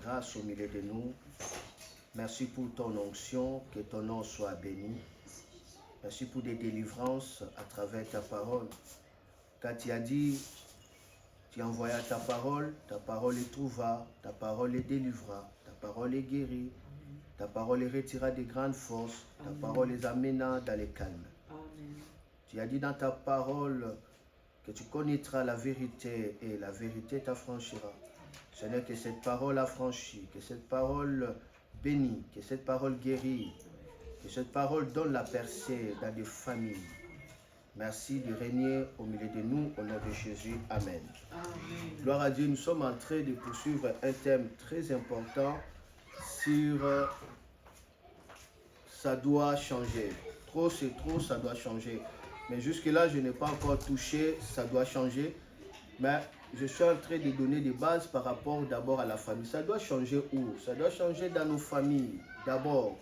grâce au milieu de nous. Merci pour ton onction, que ton nom soit béni. Merci pour des délivrances à travers ta parole. Quand tu as dit, tu envoyas ta parole est trouva, ta parole est délivra, ta parole est guérie, ta parole est retira des grandes forces, ta parole les amena dans les calmes. Amen. Tu as dit dans ta parole que tu connaîtras la vérité et la vérité t'affranchira. Seigneur, que cette parole affranchit, que cette parole bénit, que cette parole guérit, que cette parole donne la percée dans des familles. Merci de régner au milieu de nous, au nom de Jésus. Amen. Amen. Gloire à Dieu, nous sommes en train de poursuivre un thème très important sur ça doit changer. Trop, c'est trop, ça doit changer. Mais jusque-là, je n'ai pas encore touché, ça doit changer. Mais je suis en train de donner des bases par rapport d'abord à la famille. Ça doit changer où? Ça doit changer dans nos familles d'abord.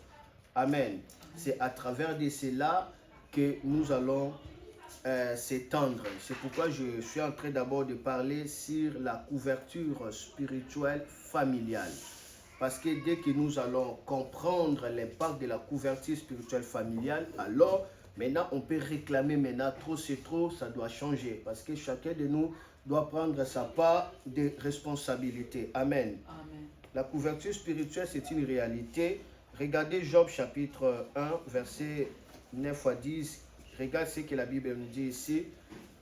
Amen. C'est à travers de cela que nous allons s'étendre. C'est pourquoi je suis en train d'abord de parler sur la couverture spirituelle familiale. Parce que dès que nous allons comprendre l'impact de la couverture spirituelle familiale, alors maintenant on peut réclamer maintenant trop c'est trop, ça doit changer. Parce que chacun de nous doit prendre sa part de responsabilité. Amen. Amen. La couverture spirituelle, c'est une réalité. Regardez Job chapitre 1, verset 9 à 10. Regarde ce que la Bible nous dit ici.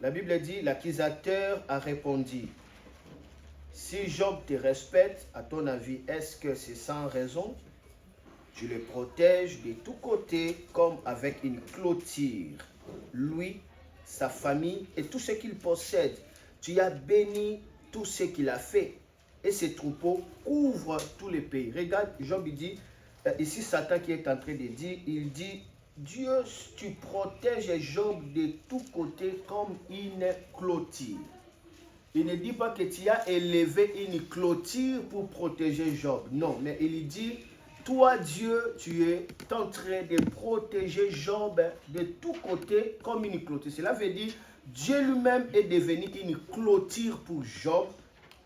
La Bible dit, l'accusateur a répondu. Si Job te respecte, à ton avis, est-ce que c'est sans raison? Tu le protèges de tous côtés comme avec une clôture. Lui, sa famille et tout ce qu'il possède. Tu as béni tout ce qu'il a fait. Et ses troupeaux couvrent tous les pays. Regarde, Job dit, ici Satan qui est en train de dire, il dit, Dieu, tu protèges Job de tous côtés comme une clôture. Il ne dit pas que tu as élevé une clôture pour protéger Job. Non, mais il dit, toi Dieu, tu es en train de protéger Job de tous côtés comme une clôture. Cela veut dire, Dieu lui-même est devenu une clôture pour Job,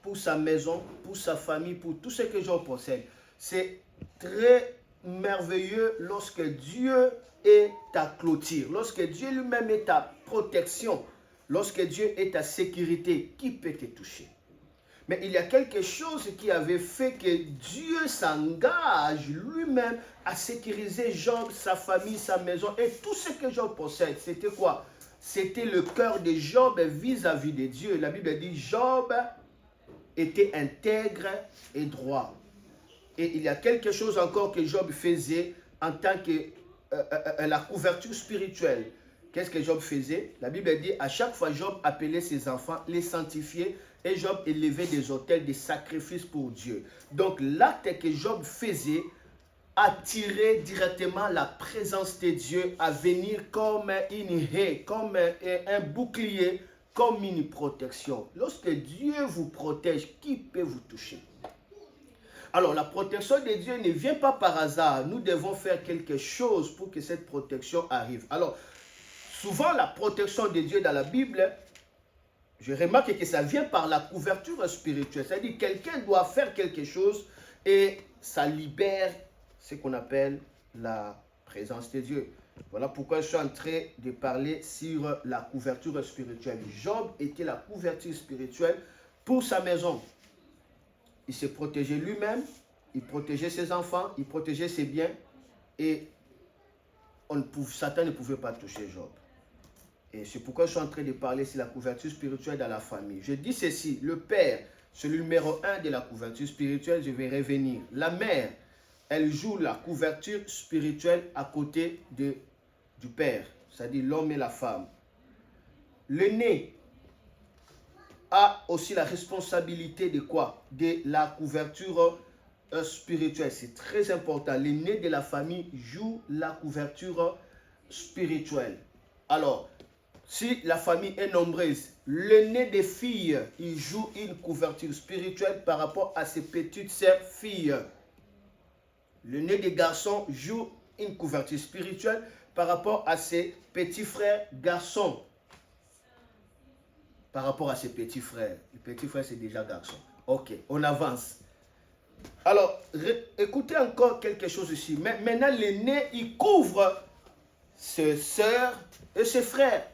pour sa maison, pour sa famille, pour tout ce que Job possède. C'est très merveilleux lorsque Dieu est ta clôture, lorsque Dieu lui-même est ta protection, lorsque Dieu est ta sécurité. Qui peut te toucher? Mais il y a quelque chose qui avait fait que Dieu s'engage lui-même à sécuriser Job, sa famille, sa maison et tout ce que Job possède. C'était quoi? C'était le cœur de Job vis-à-vis de Dieu. La Bible dit Job était intègre et droit. Et il y a quelque chose encore que Job faisait en tant que la couverture spirituelle. Qu'est-ce que Job faisait? La Bible dit, à chaque fois Job appelait ses enfants, les sanctifiait, et Job élevait des autels, des sacrifices pour Dieu. Donc l'acte que Job faisait attirait directement la présence de Dieu à venir comme une haie, comme un bouclier, comme une protection. Lorsque Dieu vous protège, qui peut vous toucher? Alors, la protection de Dieu ne vient pas par hasard. Nous devons faire quelque chose pour que cette protection arrive. Alors, souvent, la protection de Dieu dans la Bible, je remarque que ça vient par la couverture spirituelle. C'est-à-dire que quelqu'un doit faire quelque chose et ça libère ce qu'on appelle la présence de Dieu. Voilà pourquoi je suis en train de parler sur la couverture spirituelle. Job était la couverture spirituelle pour sa maison. Il se protégeait lui-même, il protégeait ses enfants, il protégeait ses biens et Satan ne pouvait pas toucher Job. Et c'est pourquoi je suis en train de parler sur la couverture spirituelle dans la famille. Je dis ceci, le père, c'est le numéro 1 de la couverture spirituelle, je vais revenir. La mère, elle joue la couverture spirituelle à côté du père, c'est-à-dire l'homme et la femme. L'aîné a aussi la responsabilité de quoi? De la couverture spirituelle. C'est très important. L'aîné de la famille joue la couverture spirituelle. Alors, si la famille est nombreuse, l'aîné des filles, il joue une couverture spirituelle par rapport à ses petites sœurs filles. L'aîné des garçons joue une couverture spirituelle par rapport à ses petits frères garçons. Par rapport à ses petits frères. Les petits frères, c'est déjà garçon. Ok, on avance. Alors, écoutez encore quelque chose ici. Mais maintenant, l'aîné, il couvre ses sœurs et ses frères.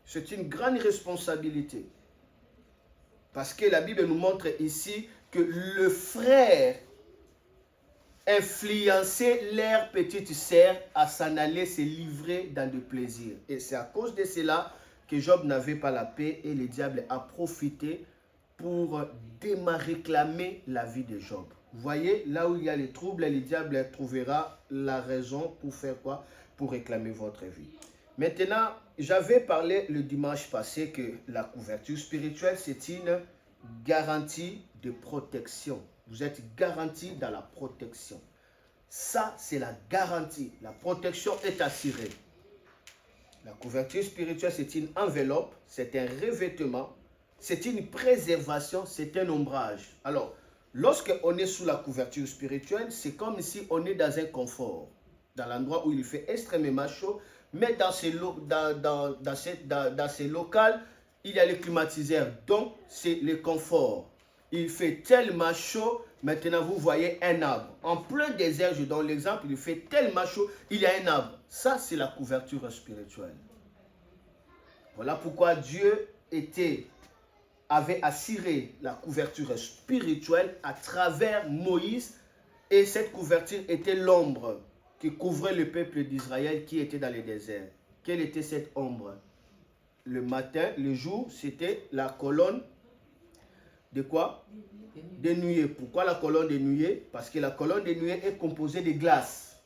C'est une grande responsabilité. Parce que la Bible nous montre ici que le frère influençait leur petite sœur à s'en aller se livrer dans le plaisir. Et c'est à cause de cela que Job n'avait pas la paix et le diable a profité pour réclamer la vie de Job. Vous voyez, là où il y a les troubles, le diable trouvera la raison pour faire quoi? Pour réclamer votre vie. Maintenant, j'avais parlé le dimanche passé que la couverture spirituelle, c'est une garantie de protection. Vous êtes garanti dans la protection. Ça, c'est la garantie. La protection est assurée. La couverture spirituelle, c'est une enveloppe, c'est un revêtement, c'est une préservation, c'est un ombrage. Alors, lorsque on est sous la couverture spirituelle, c'est comme si on est dans un confort, dans l'endroit où il fait extrêmement chaud, mais dans ces locales, il y a les climatiseurs, donc c'est le confort. Il fait tellement chaud, maintenant vous voyez un arbre. En plein désert, je donne l'exemple, il fait tellement chaud, il y a un arbre. Ça, c'est la couverture spirituelle. Voilà pourquoi Dieu avait assuré la couverture spirituelle à travers Moïse. Et cette couverture était l'ombre qui couvrait le peuple d'Israël qui était dans le désert. Quelle était cette ombre? Le matin, le jour, c'était la colonne de quoi? De nuée. Pourquoi la colonne de nuée? Parce que la colonne de nuée est composée de glace.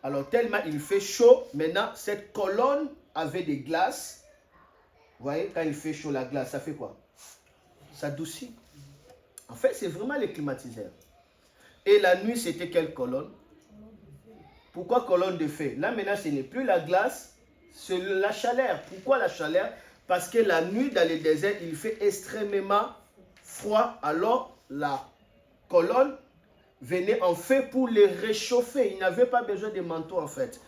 Alors tellement il fait chaud, maintenant cette colonne avait des glaces. Vous voyez, quand il fait chaud, la glace, ça fait quoi? Ça adoucit. En fait, c'est vraiment les climatiseurs. Et la nuit, c'était quelle colonne? Pourquoi colonne de feu? Là, maintenant, ce n'est plus la glace, c'est la chaleur. Pourquoi la chaleur? Parce que la nuit, dans le désert, il fait extrêmement froid. Alors, la colonne venait en feu pour les réchauffer. Il n'avait pas besoin de manteau, en fait.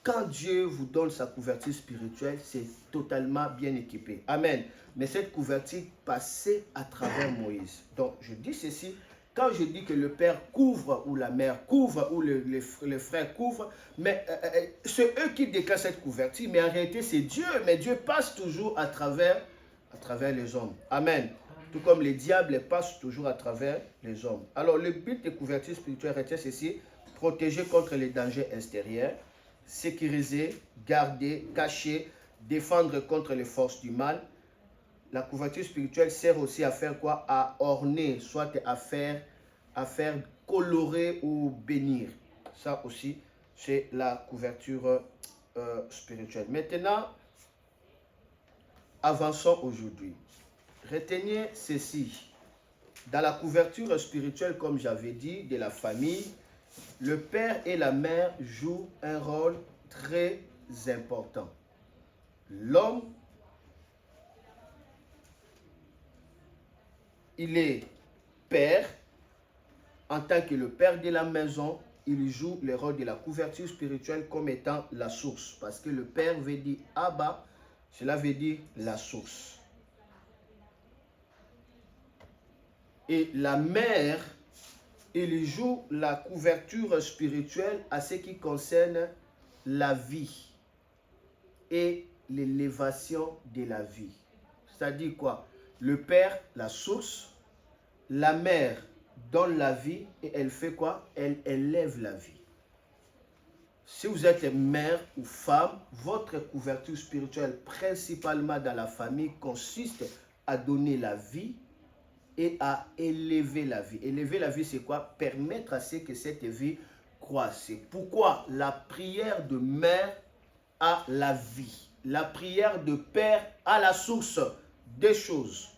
Quand Dieu vous donne sa couverture spirituelle, c'est totalement bien équipé. Amen. Mais cette couverture passait à travers Moïse. Donc, je dis ceci. Quand je dis que le père couvre ou la mère couvre ou le frère couvre, mais c'est eux qui déclarent cette couverture, mais en réalité c'est Dieu. Mais Dieu passe toujours à travers les hommes. Amen. Tout comme le diable passe toujours à travers les hommes. Alors le but des couvertures spirituelles était ceci: protéger contre les dangers extérieurs, sécuriser, garder, cacher, défendre contre les forces du mal. La couverture spirituelle sert aussi à faire quoi? À orner, soit à faire colorer ou bénir. Ça aussi, c'est la couverture spirituelle. Maintenant, avançons aujourd'hui. Retenez ceci. Dans la couverture spirituelle, comme j'avais dit, de la famille, le père et la mère jouent un rôle très important. L'homme, il est père. En tant que le père de la maison, il joue le rôle de la couverture spirituelle comme étant la source. Parce que le père veut dire Abba, cela veut dire la source. Et la mère, il joue la couverture spirituelle à ce qui concerne la vie et l'élévation de la vie. C'est-à-dire quoi? Le père, la source, la mère donne la vie et elle fait quoi? Elle élève la vie. Si vous êtes mère ou femme, votre couverture spirituelle, principalement dans la famille, consiste à donner la vie et à élever la vie. Élever la vie, c'est quoi? Permettre à ce que cette vie croisse. C'est pourquoi la prière de mère a la vie. La prière de père a la source des choses.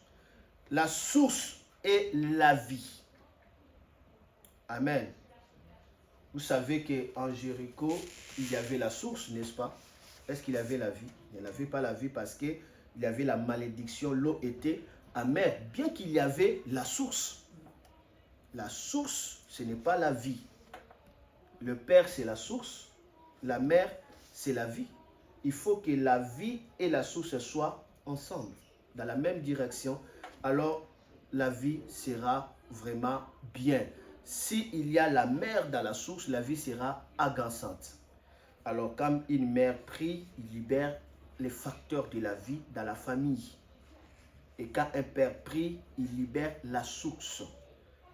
La source est la vie. Amen. Vous savez qu'en Jéricho, il y avait la source, n'est-ce pas? Est-ce qu'il avait la vie? Il n'avait pas la vie parce qu'il y avait la malédiction, l'eau était amère, bien qu'il y avait la source. La source, ce n'est pas la vie. Le père, c'est la source. La mère, c'est la vie. Il faut que la vie et la source soient ensemble, dans la même direction. Alors, la vie sera vraiment bien. s'il y a la mère dans la source, la vie sera agaçante. Alors, quand une mère prie, il libère les facteurs de la vie dans la famille. Et quand un père prie, il libère la source.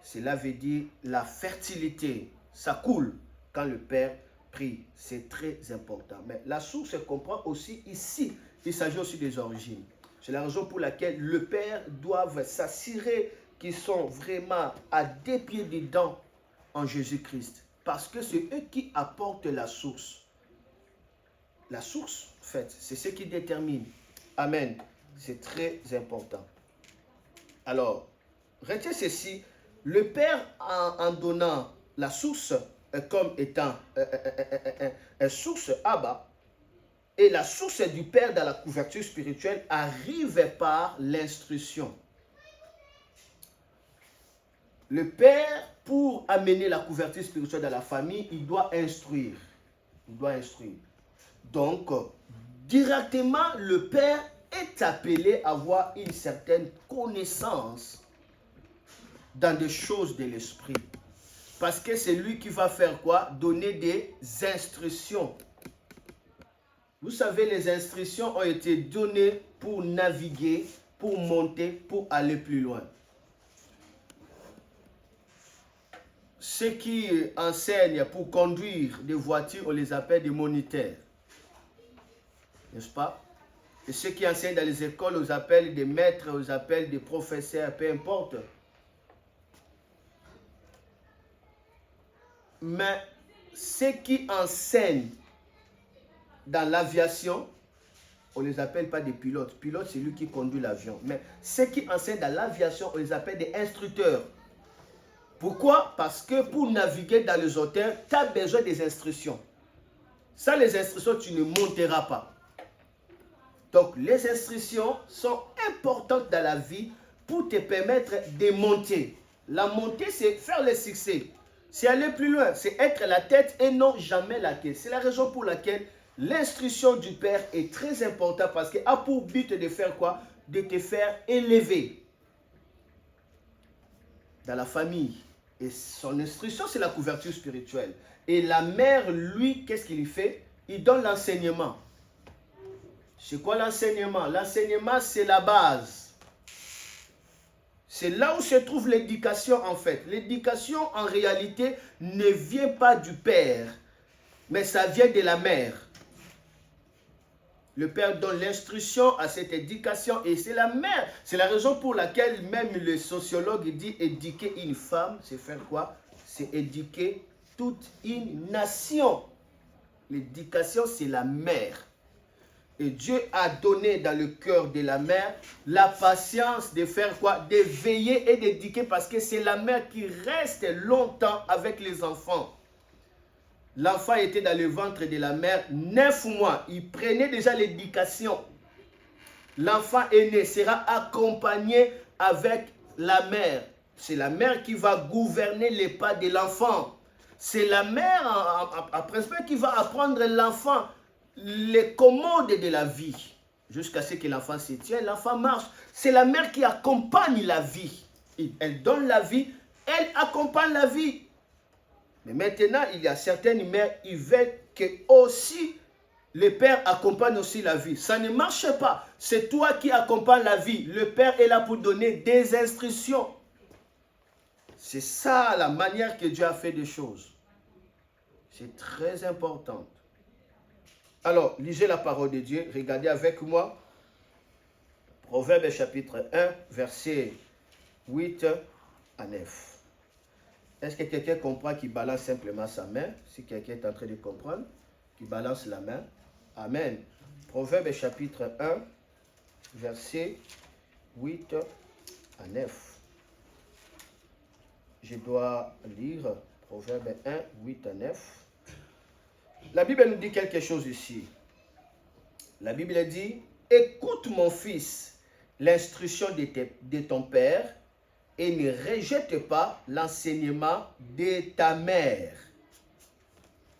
Cela veut dire la fertilité. Ça coule quand le père prie. C'est très important. Mais la source comprend aussi ici. Il s'agit aussi des origines. C'est la raison pour laquelle le père doit s'assurer qu'ils sont vraiment à des pieds dedans en Jésus-Christ. Parce que c'est eux qui apportent la source. La source, en fait, c'est ce qui détermine. Amen. C'est très important. Alors, retenez ceci. Le père, en donnant la source comme étant source Abba, et la source du père dans la couverture spirituelle arrive par l'instruction. Le père, pour amener la couverture spirituelle dans la famille, il doit instruire. Il doit instruire. Donc, directement, le père est appelé à avoir une certaine connaissance dans des choses de l'esprit. Parce que c'est lui qui va faire quoi? Donner des instructions. Vous savez, les instructions ont été données pour naviguer, pour monter, pour aller plus loin. Ceux qui enseignent pour conduire des voitures, on les appelle des moniteurs. N'est-ce pas? Et ceux qui enseignent dans les écoles, on les appelle des maîtres, on les appelle des professeurs, peu importe. Mais ceux qui enseignent dans l'aviation, on ne les appelle pas des pilotes. Pilote, c'est lui qui conduit l'avion. Mais ceux qui enseignent dans l'aviation, on les appelle des instructeurs. Pourquoi? Parce que pour naviguer dans les hauteurs, tu as besoin des instructions. Sans les instructions, tu ne monteras pas. Donc, les instructions sont importantes dans la vie pour te permettre de monter. La montée, c'est faire le succès. C'est aller plus loin. C'est être la tête et non jamais la queue. C'est la raison pour laquelle l'instruction du Père est très importante parce qu'elle a pour but de faire quoi? De te faire élever dans la famille. Et son instruction, c'est la couverture spirituelle. Et la mère, lui, qu'est-ce qu'il fait? Il donne l'enseignement. C'est quoi l'enseignement? L'enseignement, c'est la base. C'est là où se trouve l'éducation en fait. L'éducation en réalité ne vient pas du père, mais ça vient de la mère. Le père donne l'instruction à cette éducation et c'est la mère. C'est la raison pour laquelle même le sociologue dit éduquer une femme, c'est faire quoi? C'est éduquer toute une nation. L'éducation, c'est la mère. Et Dieu a donné dans le cœur de la mère la patience de faire quoi? De veiller et d'éduquer parce que c'est la mère qui reste longtemps avec les enfants. L'enfant était dans le ventre de la mère 9 mois. Il prenait déjà l'éducation. L'enfant aîné sera accompagné avec la mère. C'est la mère qui va gouverner les pas de l'enfant. C'est la mère en principe qui va apprendre l'enfant les commandes de la vie. Jusqu'à ce que l'enfant se tienne, l'enfant marche. C'est la mère qui accompagne la vie. Elle donne la vie, elle accompagne la vie. Mais maintenant, il y a certaines mères, ils veulent que aussi le père accompagne aussi la vie. Ça ne marche pas. C'est toi qui accompagnes la vie. Le père est là pour donner des instructions. C'est ça la manière que Dieu a fait des choses. C'est très important. Alors, lisez la parole de Dieu. Regardez avec moi. Proverbe chapitre 1, versets 8 à 9. Est-ce que quelqu'un comprend qui balance simplement sa main? Si quelqu'un est en train de comprendre, qui balance la main. Amen. Proverbe chapitre 1, versets 8 à 9. Je dois lire Proverbe 1, 8 à 9. La Bible nous dit quelque chose ici. La Bible dit, écoute mon fils, l'instruction de ton père et ne rejette pas l'enseignement de ta mère.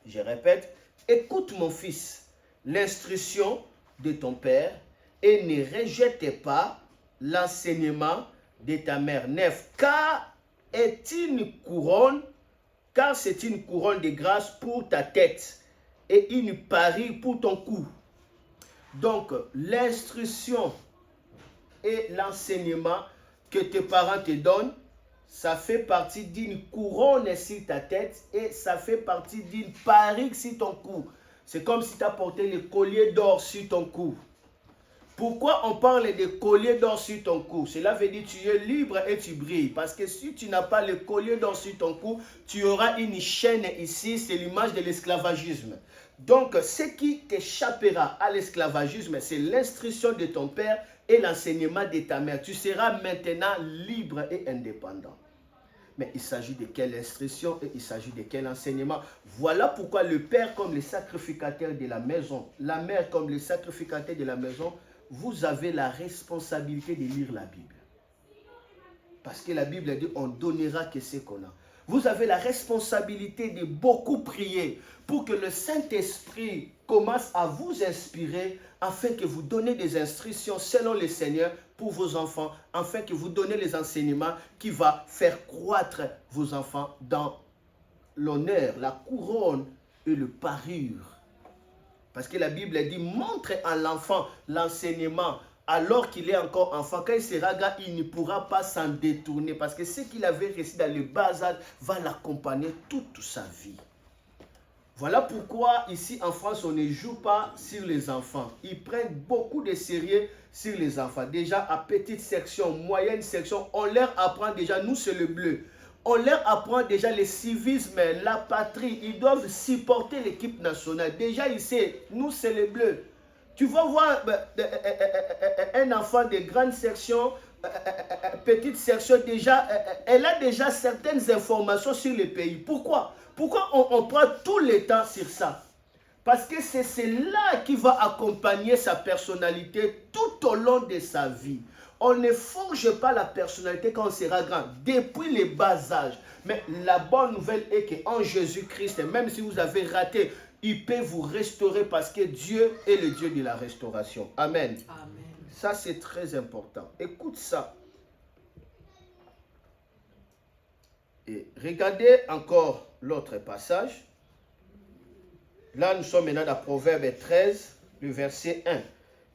Je répète, écoute mon fils, l'instruction de ton père et ne rejette pas l'enseignement de ta mère. 9. Car est une couronne, car c'est une couronne de grâce pour ta tête et une parure pour ton cou. Donc, l'instruction et l'enseignement que tes parents te donnent, ça fait partie d'une couronne sur ta tête et ça fait partie d'une parure sur ton cou. C'est comme si tu as porté le collier d'or sur ton cou. Pourquoi on parle de collier d'or sur ton cou? Cela veut dire que tu es libre et tu brilles. Parce que si tu n'as pas le collier d'or sur ton cou, tu auras une chaîne ici, c'est l'image de l'esclavagisme. Donc, ce qui t'échappera à l'esclavagisme, c'est l'instruction de ton père et l'enseignement de ta mère. Tu seras maintenant libre et indépendant. Mais il s'agit de quelle instruction et il s'agit de quel enseignement. Voilà pourquoi le père comme le sacrificateur de la maison, la mère comme le sacrificateur de la maison, vous avez la responsabilité de lire la Bible. Parce que la Bible dit, on donnera que ce qu'on a. Vous avez la responsabilité de beaucoup prier pour que le Saint-Esprit commence à vous inspirer afin que vous donnez des instructions selon le Seigneur pour vos enfants, afin que vous donnez les enseignements qui vont faire croître vos enfants dans l'honneur, la couronne et le parure. Parce que la Bible dit, montre à l'enfant l'enseignement alors qu'il est encore enfant. Quand il sera grand, il ne pourra pas s'en détourner. Parce que ce qu'il avait reçu dans le bas âge va l'accompagner toute sa vie. Voilà pourquoi ici en France, on ne joue pas sur les enfants. Ils prennent beaucoup de sérieux sur les enfants. Déjà à petite section, moyenne section, on leur apprend déjà, nous c'est le bleu. On leur apprend déjà le civisme, la patrie. Ils doivent supporter l'équipe nationale. Déjà, ils savent, nous, c'est les bleus. Tu vas voir un enfant de grande section, petite section, déjà, elle a déjà certaines informations sur le pays. Pourquoi? Pourquoi on prend tout le temps sur ça? Parce que c'est cela qui va accompagner sa personnalité tout au long de sa vie. On ne forge pas la personnalité quand on sera grand, depuis le bas âge. Mais la bonne nouvelle est qu'en Jésus-Christ, même si vous avez raté, il peut vous restaurer parce que Dieu est le Dieu de la restauration. Amen. Amen. Ça, c'est très important. Écoute ça. Et regardez encore l'autre passage. Là, nous sommes maintenant dans Proverbe 13, le verset 1.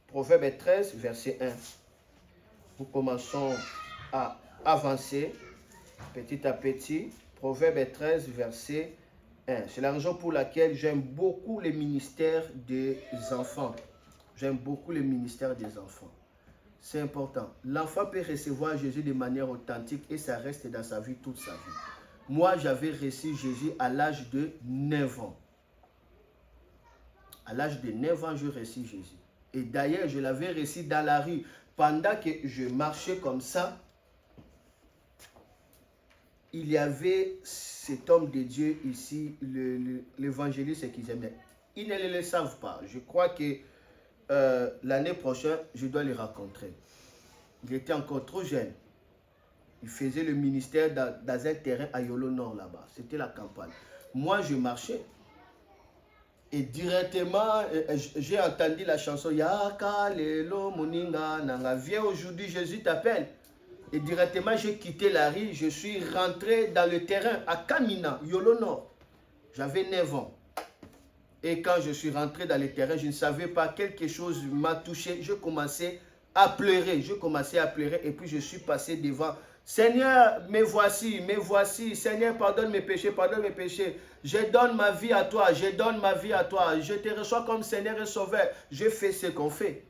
Proverbe 13, verset 1. Nous commençons à avancer petit à petit. Proverbe 13, verset 1. C'est la raison pour laquelle j'aime beaucoup le ministère des enfants. J'aime beaucoup le ministère des enfants. C'est important. L'enfant peut recevoir Jésus de manière authentique et ça reste dans sa vie toute sa vie. Moi, j'avais reçu Jésus à l'âge de 9 ans. À l'âge de 9 ans, j'ai reçu Jésus. Et d'ailleurs, je l'avais reçu dans la rue. Pendant que je marchais comme ça, il y avait cet homme de Dieu ici, l'évangéliste qu'ils aimaient. Ils ne le savent pas. Je crois que l'année prochaine, je dois les rencontrer. Il était encore trop jeune. Il faisait le ministère dans un terrain à Yolo Nord là-bas. C'était la campagne. Moi, je marchais. Et directement, j'ai entendu la chanson Yaka Lelo Moninga Nanga. Viens aujourd'hui, Jésus t'appelle. Et directement, j'ai quitté la rue. Je suis rentré dans le terrain à Kamina, Yolo Nord. J'avais 9 ans. Et quand je suis rentré dans le terrain, je ne savais pas, quelque chose m'a touché. Je commençais à pleurer. Je commençais à pleurer et puis je suis passé devant. Seigneur, me voici, me voici. Seigneur, pardonne mes péchés, pardonne mes péchés. Je donne ma vie à toi, je donne ma vie à toi. Je te reçois comme Seigneur et Sauveur. Je fais ce qu'on fait.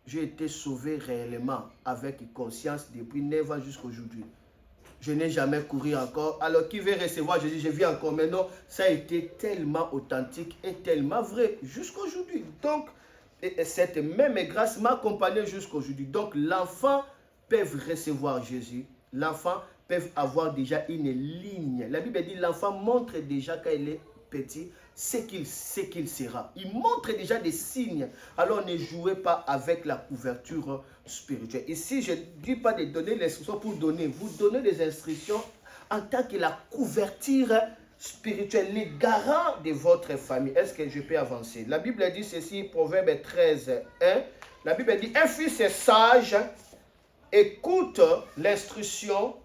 J'ai été sauvé réellement avec conscience depuis 9 ans jusqu'à aujourd'hui. Je n'ai jamais couru encore. Alors qui veut recevoir Jésus, je vis encore. Mais non, ça a été tellement authentique et tellement vrai jusqu'à aujourd'hui. Donc, cette même grâce m'a accompagné jusqu'à aujourd'hui. Donc, l'enfant peut recevoir Jésus. L'enfant peut avoir déjà une ligne. La Bible dit l'enfant montre déjà quand il est petit ce qu'il sera. Il montre déjà des signes. Alors ne jouez pas avec la couverture spirituelle. Ici, je ne dis pas de donner l'instruction pour donner. Vous donnez des instructions en tant que la couverture spirituelle, les garants de votre famille. Est-ce que je peux avancer? La Bible dit ceci, Proverbe 13, 1. La Bible dit, un fils est sage, écoute l'instruction,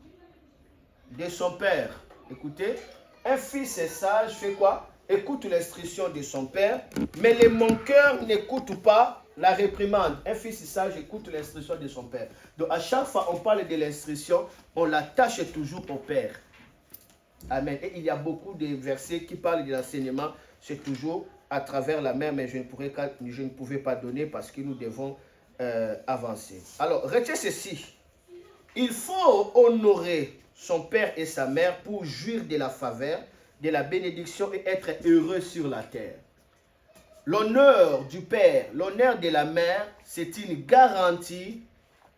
de son père. Écoutez, un fils sage fait quoi? Écoute l'instruction de son père, mais les manqueurs n'écoutent pas la réprimande. Un fils sage écoute l'instruction de son père. Donc à chaque fois on parle de l'instruction, on l'attache toujours au père. Amen. Et il y a beaucoup de versets qui parlent de l'enseignement, c'est toujours à travers la mère, mais je ne pouvais pas donner parce que nous devons avancer. Alors, retenez ceci. Il faut honorer son père et sa mère pour jouir de la faveur, de la bénédiction et être heureux sur la terre. L'honneur du père, l'honneur de la mère, c'est une garantie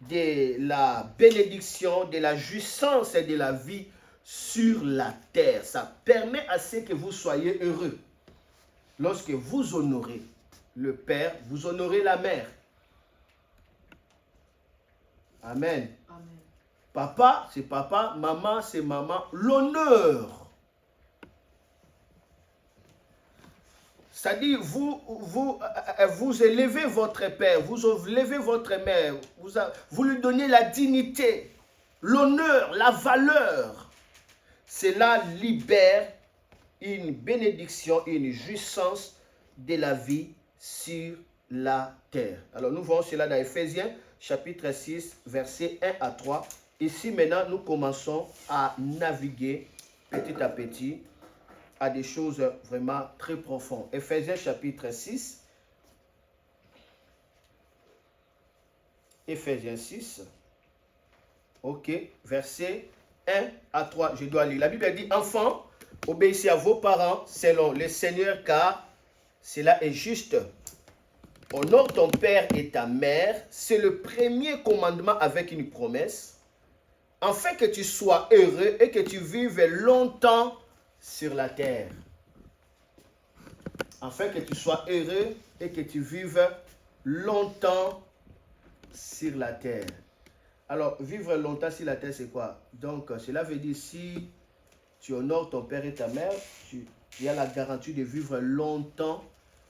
de la bénédiction, de la jouissance et de la vie sur la terre. Ça permet à ce que vous soyez heureux. Lorsque vous honorez le père, vous honorez la mère. Amen. Amen. Papa, c'est papa. Maman, c'est maman. L'honneur. C'est-à-dire, vous élevez votre père, vous élevez votre mère, vous lui donnez la dignité, l'honneur, la valeur. Cela libère une bénédiction, une jouissance de la vie sur la terre. Alors, nous voyons cela dans Ephésiens, chapitre 6, versets 1 à 3. Ici, maintenant, nous commençons à naviguer petit à petit à des choses vraiment très profondes. Ephésiens, chapitre 6. Ephésiens 6. Ok, versets 1 à 3. Je dois lire. La Bible dit, enfants, obéissez à vos parents selon le Seigneur, car cela est juste. Honore ton père et ta mère, c'est le premier commandement avec une promesse, afin que tu sois heureux et que tu vives longtemps sur la terre. Afin que tu sois heureux et que tu vives longtemps sur la terre. Alors, vivre longtemps sur la terre, c'est quoi? Donc, cela veut dire si tu honores ton père et ta mère, il y a la garantie de vivre longtemps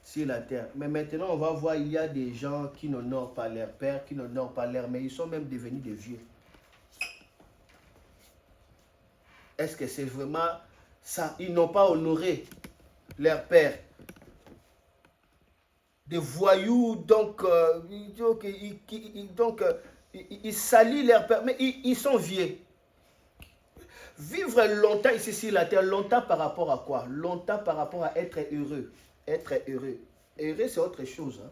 sur la terre. Mais maintenant, on va voir, il y a des gens qui n'honorent pas leur père, qui n'honorent pas leur mère, ils sont même devenus des vieux. Est-ce que c'est vraiment ça? Ils n'ont pas honoré leur père. Des voyous, donc, ils salissent leur père, mais ils sont vieux. Vivre longtemps ici sur la terre, longtemps par rapport à quoi? Longtemps par rapport à être heureux. Être heureux. Heureux, c'est autre chose. Hein?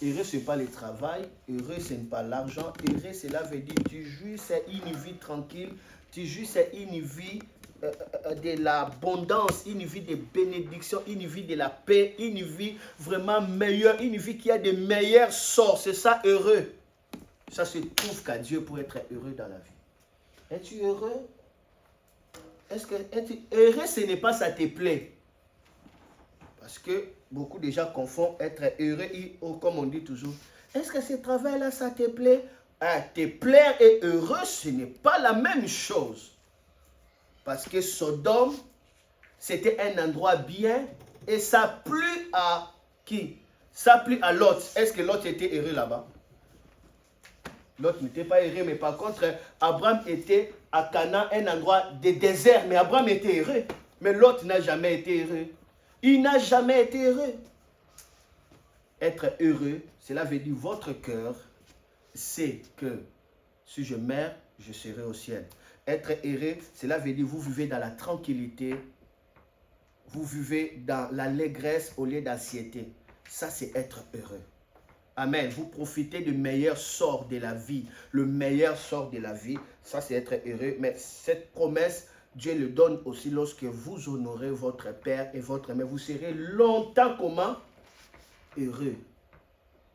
Heureux, ce n'est pas le travail. Heureux, ce n'est pas l'argent. Heureux, cela veut dire que tu jouis, c'est une vie tranquille. Tu jouis, c'est une vie de l'abondance, une vie de bénédiction, une vie de la paix, une vie vraiment meilleure, une vie qui a de meilleurs sorts. C'est ça, heureux. Ça se trouve qu'à Dieu pour être heureux dans la vie. Es-tu heureux? Est-ce que es-tu heureux, ce n'est pas ça te plaît? Parce que beaucoup de gens confondent être heureux et, comme on dit toujours, est-ce que ce travail-là, ça te plaît? Te plaire et heureux, ce n'est pas la même chose. Parce que Sodome, c'était un endroit bien et ça plut à qui? Ça plut à Lot. Est-ce que Lot était heureux là-bas? Lot n'était pas heureux, mais par contre, Abraham était à Canaan, un endroit de désert. Mais Abraham était heureux. Mais Lot n'a jamais été heureux. Il n'a jamais été heureux. Être heureux, cela veut dire votre cœur sait que si je meurs, je serai au ciel. Être heureux, cela veut dire vous vivez dans la tranquillité, vous vivez dans l'allégresse au lieu d'anxiété. Ça, c'est être heureux. Amen. Vous profitez du meilleur sort de la vie. Le meilleur sort de la vie, ça, c'est être heureux. Mais cette promesse, Dieu le donne aussi lorsque vous honorez votre père et votre mère. Vous serez longtemps comment? Heureux.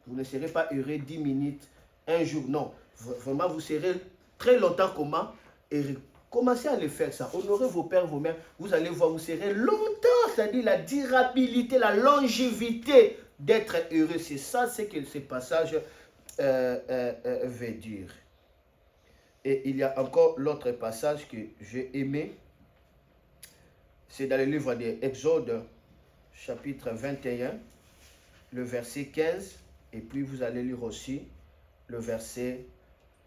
Vous ne serez pas heureux 10 minutes, un jour, non. Vraiment, vous serez très longtemps comment? Heureux. Commencez à le faire ça. Honorez vos pères, vos mères. Vous allez voir, vous serez longtemps. C'est-à-dire la durabilité, la longévité d'être heureux. C'est ça ce que ce passage veut dire. Et il y a encore l'autre passage que j'ai aimé. C'est dans le livre d'Exode, chapitre 21, le verset 15. Et puis vous allez lire aussi le verset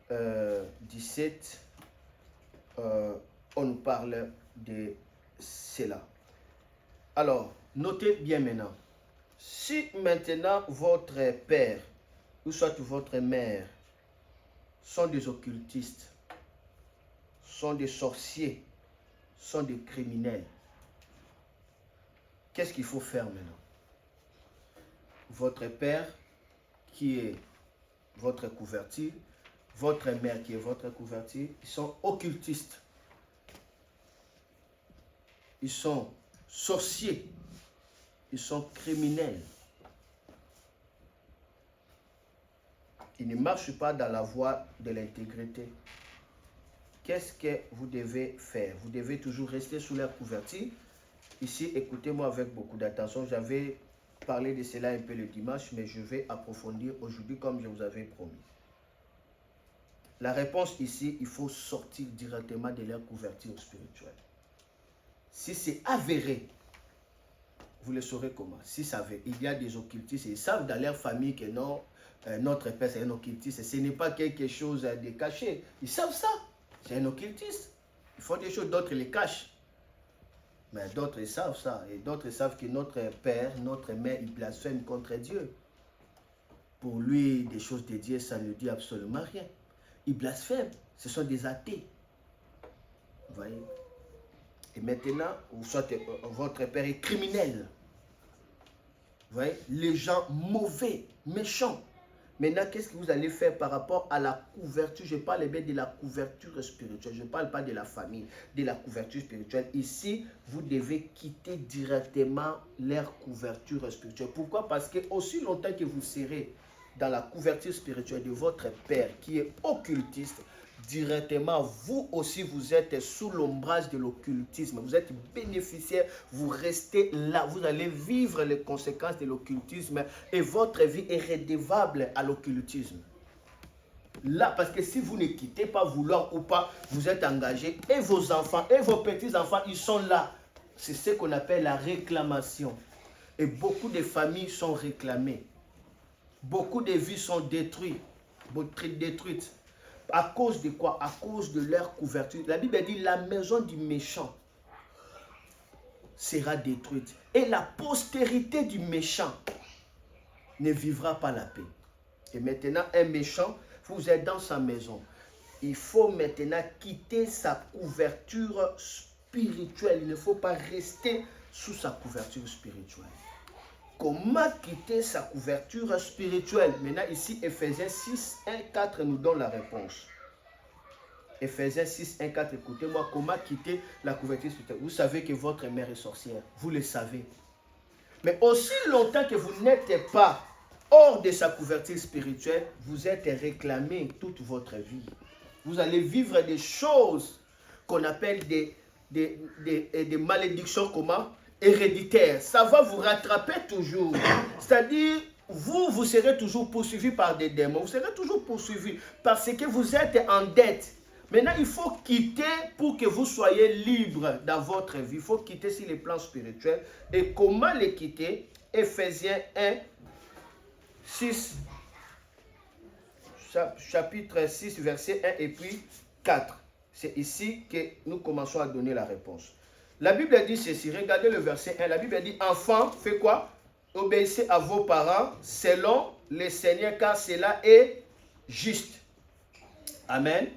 17 on nous parle de cela. Alors, notez bien maintenant. Si maintenant votre père ou soit votre mère sont des occultistes, sont des sorciers, sont des criminels, qu'est-ce qu'il faut faire maintenant? Votre père qui est votre couverture, votre mère qui est votre couverture, ils sont occultistes. Ils sont sorciers. Ils sont criminels. Ils ne marchent pas dans la voie de l'intégrité. Qu'est-ce que vous devez faire? Vous devez toujours rester sous leur couverture. Ici, écoutez-moi avec beaucoup d'attention. J'avais parlé de cela un peu le dimanche, mais je vais approfondir aujourd'hui comme je vous avais promis. La réponse ici, il faut sortir directement de leur couverture spirituelle. Si c'est avéré, vous le saurez comment. Si ça avéré, il y a des occultistes, ils savent dans leur famille que non, notre père c'est un occultiste. Ce n'est pas quelque chose de caché. Ils savent ça. C'est un occultiste. Ils font des choses, d'autres les cachent. Mais d'autres savent ça. Et d'autres savent que notre père, notre mère, ils blasphèment contre Dieu. Pour lui, des choses de Dieu, ça ne dit absolument rien. Ils blasphèment. Ce sont des athées. Vous voyez? Et maintenant, soit votre père est criminel. Vous voyez? Les gens mauvais, méchants. Maintenant, qu'est-ce que vous allez faire par rapport à la couverture? Je parle bien de la couverture spirituelle. Je ne parle pas de la famille, de la couverture spirituelle. Ici, vous devez quitter directement leur couverture spirituelle. Pourquoi? Parce que aussi longtemps que vous serez dans la couverture spirituelle de votre père qui est occultiste, directement, vous aussi, vous êtes sous l'ombrage de l'occultisme. Vous êtes bénéficiaire, vous restez là. Vous allez vivre les conséquences de l'occultisme et votre vie est redevable à l'occultisme. Là, parce que si vous ne quittez pas, vouloir ou pas, vous êtes engagé et vos enfants et vos petits-enfants, ils sont là. C'est ce qu'on appelle la réclamation. Et beaucoup de familles sont réclamées. Beaucoup de vies sont détruites. À cause de quoi? À cause de leur couverture. La Bible dit la maison du méchant sera détruite. Et la postérité du méchant ne vivra pas la paix. Et maintenant, un méchant, vous êtes dans sa maison. Il faut maintenant quitter sa couverture spirituelle. Il ne faut pas rester sous sa couverture spirituelle. Comment quitter sa couverture spirituelle? Maintenant, ici, Ephésiens 6, 1, 4 nous donne la réponse. Ephésiens 6, 1, 4, écoutez-moi, comment quitter la couverture spirituelle? Vous savez que votre mère est sorcière, vous le savez. Mais aussi longtemps que vous n'êtes pas hors de sa couverture spirituelle, vous êtes réclamé toute votre vie. Vous allez vivre des choses qu'on appelle des malédictions, comment? Héréditaire, ça va vous rattraper toujours. C'est-à-dire, vous serez toujours poursuivi par des démons. Vous serez toujours poursuivi parce que vous êtes en dette. Maintenant, il faut quitter pour que vous soyez libre dans votre vie. Il faut quitter sur les plans spirituels. Et comment les quitter? Ephésiens 1, 6, chapitre 6, verset 1 et puis 4. C'est ici que nous commençons à donner la réponse. La Bible dit ceci, regardez le verset 1, la Bible dit, enfants, faites quoi? Obéissez à vos parents selon le Seigneur, car cela est juste. Amen.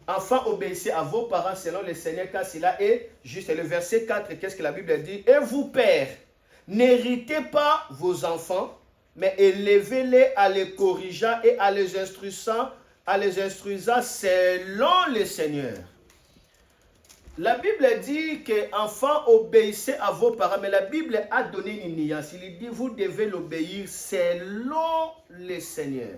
Enfants, obéissez à vos parents selon le Seigneur, car cela est juste. Et le verset 4, qu'est-ce que la Bible dit? Et vous, pères, n'héritez pas vos enfants, mais élevez-les à les corrigeant et à les instruisant selon le Seigneur. La Bible dit que enfants obéissez à vos parents, mais la Bible a donné une nuance. Il dit vous devez l'obéir selon le Seigneur.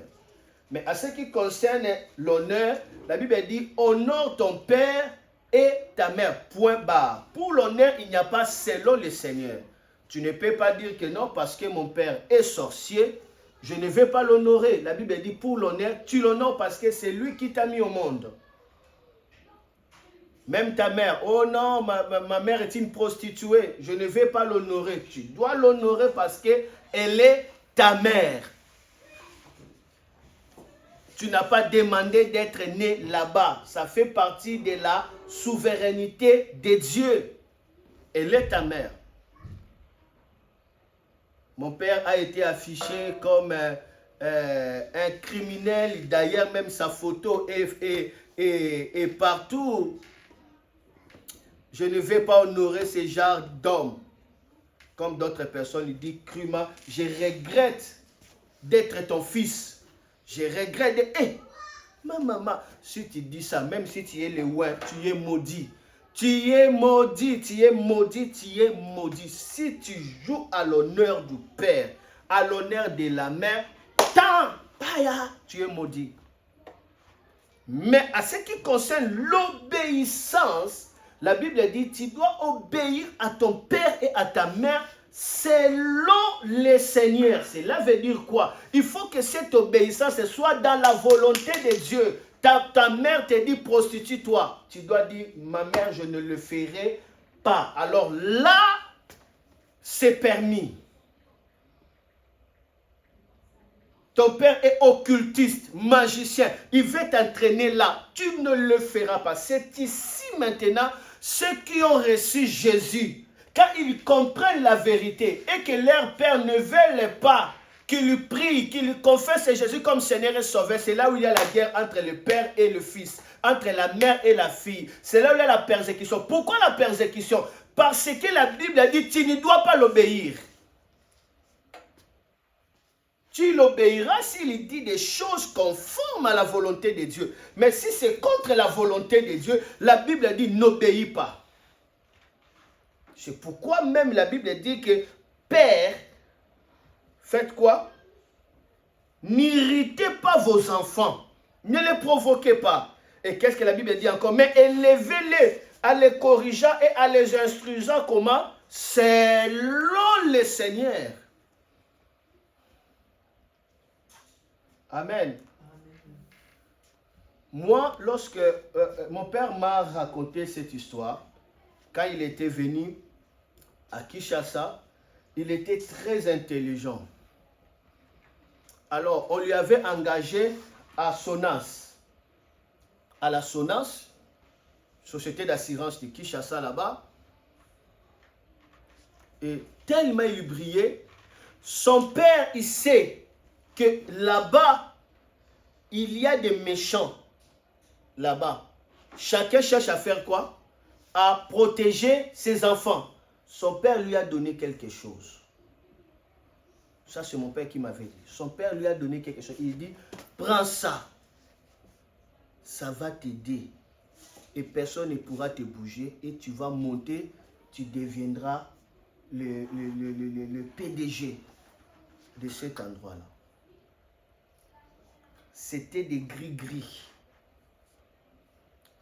Mais à ce qui concerne l'honneur, la Bible dit honore ton père et ta mère. Point barre. Pour l'honneur, il n'y a pas selon le Seigneur. Tu ne peux pas dire que non, parce que mon père est sorcier, je ne vais pas l'honorer. La Bible dit pour l'honneur, tu l'honores parce que c'est lui qui t'a mis au monde. Même ta mère, oh non, ma mère est une prostituée, je ne vais pas l'honorer. Tu dois l'honorer parce qu'elle est ta mère. Tu n'as pas demandé d'être né là-bas. Ça fait partie de la souveraineté de Dieu. Elle est ta mère. Mon père a été affiché comme un criminel. D'ailleurs, même sa photo est partout. Je ne vais pas honorer ce genre d'homme. Comme d'autres personnes lui disent crûment, je regrette d'être ton fils. Je regrette de... Hey, maman, si tu dis ça, même si tu es le ouin, tu es maudit. Tu es maudit, tu es maudit, tu es maudit. Si tu joues à l'honneur du père, à l'honneur de la mère, tu es maudit. Mais à ce qui concerne l'obéissance, la Bible dit, tu dois obéir à ton père et à ta mère selon le Seigneur. Cela veut dire quoi? Il faut que cette obéissance soit dans la volonté de Dieu. Ta mère te dit prostitue-toi. Tu dois dire, ma mère, je ne le ferai pas. Alors là, c'est permis. Ton père est occultiste, magicien. Il veut t'entraîner là. Tu ne le feras pas. C'est ici maintenant ceux qui ont reçu Jésus. Quand ils comprennent la vérité et que leur père ne veut pas qu'ils lui prient, qu'ils lui confessent Jésus comme Seigneur et Sauveur, c'est là où il y a la guerre entre le père et le fils, entre la mère et la fille. C'est là où il y a la persécution. Pourquoi la persécution? Parce que la Bible a dit, tu ne dois pas l'obéir. Tu l'obéiras s'il dit des choses conformes à la volonté de Dieu. Mais si c'est contre la volonté de Dieu, la Bible dit n'obéis pas. C'est pourquoi même la Bible dit que père, faites quoi? N'irritez pas vos enfants. Ne les provoquez pas. Et qu'est-ce que la Bible dit encore? Mais élevez-les en les corrigeant et en les instruisant comment? Selon le Seigneur. Amen. Moi, lorsque mon père m'a raconté cette histoire, quand il était venu à Kinshasa, il était très intelligent. Alors, on lui avait engagé à Sonas. À la Sonas, société d'assurance de Kinshasa là-bas. Et tellement il brillait, son père, il sait que là-bas, il y a des méchants. Là-bas. Chacun cherche à faire quoi? À protéger ses enfants. Son père lui a donné quelque chose. Ça, c'est mon père qui m'avait dit. Son père lui a donné quelque chose. Il dit, prends ça. Ça va t'aider. Et personne ne pourra te bouger. Et tu vas monter. Tu deviendras le PDG de cet endroit-là. C'était des gris-gris.